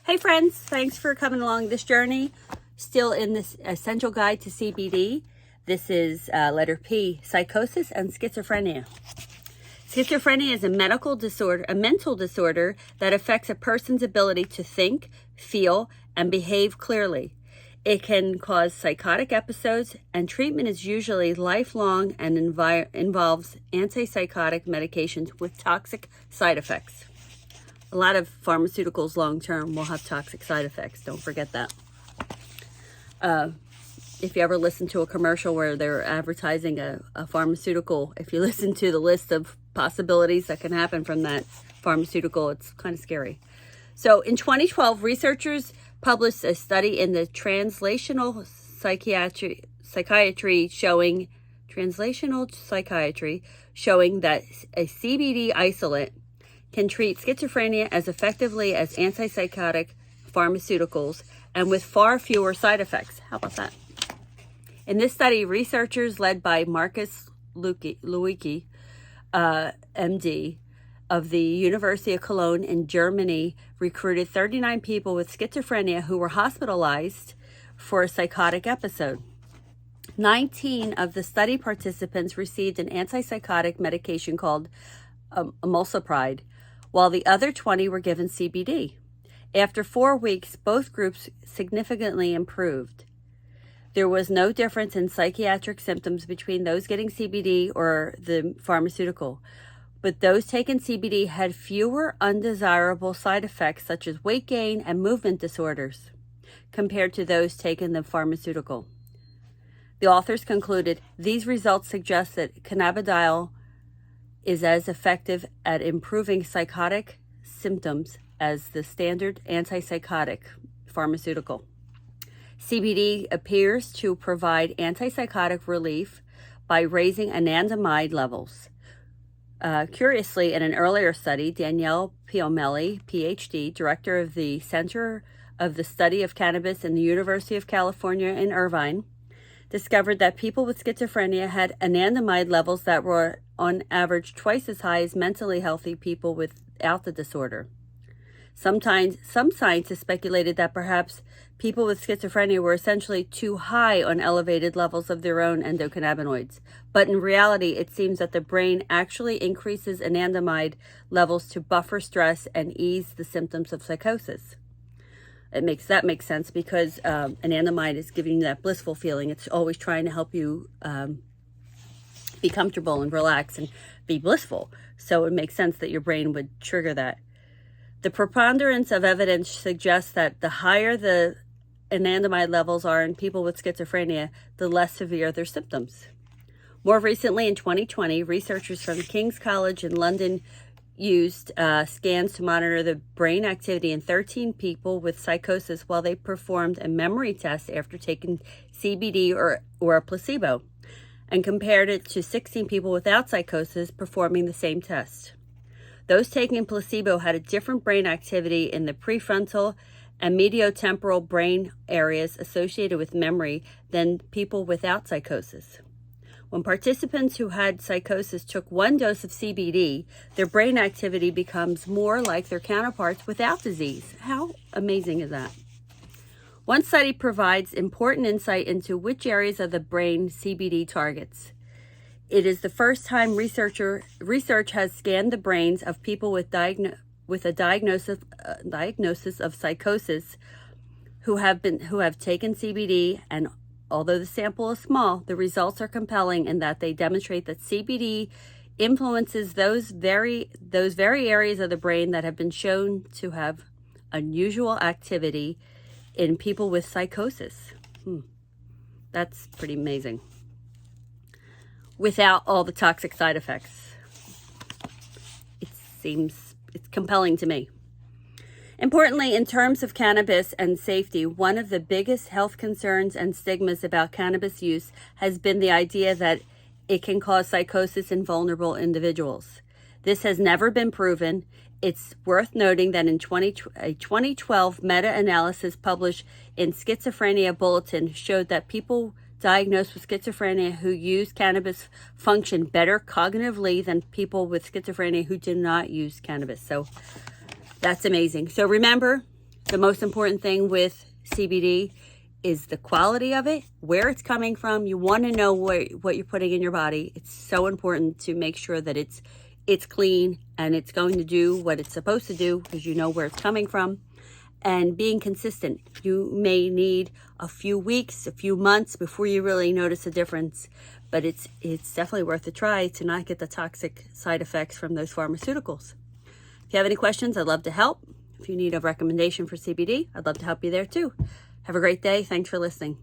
Hey friends, thanks for coming along this journey. Still in this essential guide to CBD. This is letter P, psychosis and schizophrenia. Schizophrenia is a mental disorder that affects a person's ability to think, feel, and behave clearly. It can cause psychotic episodes, and treatment is usually lifelong and involves antipsychotic medications with toxic side effects. A lot of pharmaceuticals long-term will have toxic side effects. Don't forget that. If you ever listen to a commercial where they're advertising a pharmaceutical, if you listen to the list of possibilities that can happen from that pharmaceutical, it's kind of scary. So in 2012, researchers published a study in the Translational Psychiatry showing that a CBD isolate can treat schizophrenia as effectively as antipsychotic pharmaceuticals and with far fewer side effects. How about that? In this study, researchers led by Marcus Lewicki, MD, of the University of Cologne in Germany, recruited 39 people with schizophrenia who were hospitalized for a psychotic episode. 19 of the study participants received an antipsychotic medication called emulsipride, while the other 20 were given CBD. After 4 weeks, both groups significantly improved. There was no difference in psychiatric symptoms between those getting CBD or the pharmaceutical, but those taking CBD had fewer undesirable side effects such as weight gain and movement disorders compared to those taking the pharmaceutical. The authors concluded these results suggest that cannabidiol is as effective at improving psychotic symptoms as the standard antipsychotic pharmaceutical. CBD appears to provide antipsychotic relief by raising anandamide levels. Curiously, in an earlier study, Danielle Piomelli, PhD, director of the Center of the Study of Cannabis in the University of California in Irvine, discovered that people with schizophrenia had anandamide levels that were on average twice as high as mentally healthy people without the disorder. Some scientists speculated that perhaps people with schizophrenia were essentially too high on elevated levels of their own endocannabinoids. But in reality, it seems that the brain actually increases anandamide levels to buffer stress and ease the symptoms of psychosis. That makes sense because anandamide is giving you that blissful feeling. It's always trying to help you be comfortable and relax and be blissful. So it makes sense that your brain would trigger that. The preponderance of evidence suggests that the higher the anandamide levels are in people with schizophrenia, the less severe their symptoms. More recently, in 2020, researchers from King's College in London used scans to monitor the brain activity in 13 people with psychosis while they performed a memory test after taking CBD or a placebo, and compared it to 16 people without psychosis performing the same test. Those taking placebo had a different brain activity in the prefrontal and mediotemporal brain areas associated with memory than people without psychosis. When participants who had psychosis took 1 dose of CBD, their brain activity becomes more like their counterparts without disease. How amazing is that? One study provides important insight into which areas of the brain CBD targets. It is the first time research has scanned the brains of people with a diagnosis of psychosis who have taken CBD, and although the sample is small, the results are compelling in that they demonstrate that CBD influences those very areas of the brain that have been shown to have unusual activity in people with psychosis. That's pretty amazing. Without all the toxic side effects. It's compelling to me. Importantly, in terms of cannabis and safety, one of the biggest health concerns and stigmas about cannabis use has been the idea that it can cause psychosis in vulnerable individuals. This has never been proven. It's worth noting that in a 2012 meta-analysis published in Schizophrenia Bulletin showed that people diagnosed with schizophrenia who use cannabis function better cognitively than people with schizophrenia who do not use cannabis. So that's amazing. So remember, The most important thing with CBD is the quality of it, where it's coming from. You want to know what you're putting in your body. It's so important to make sure that it's clean and it's going to do what it's supposed to do, because you know where it's coming from. And being consistent. You may need a few weeks, a few months before you really notice a difference, but it's definitely worth a try to not get the toxic side effects from those pharmaceuticals. If you have any questions, I'd love to help. If you need a recommendation for CBD, I'd love to help you there too. Have a great day. Thanks for listening.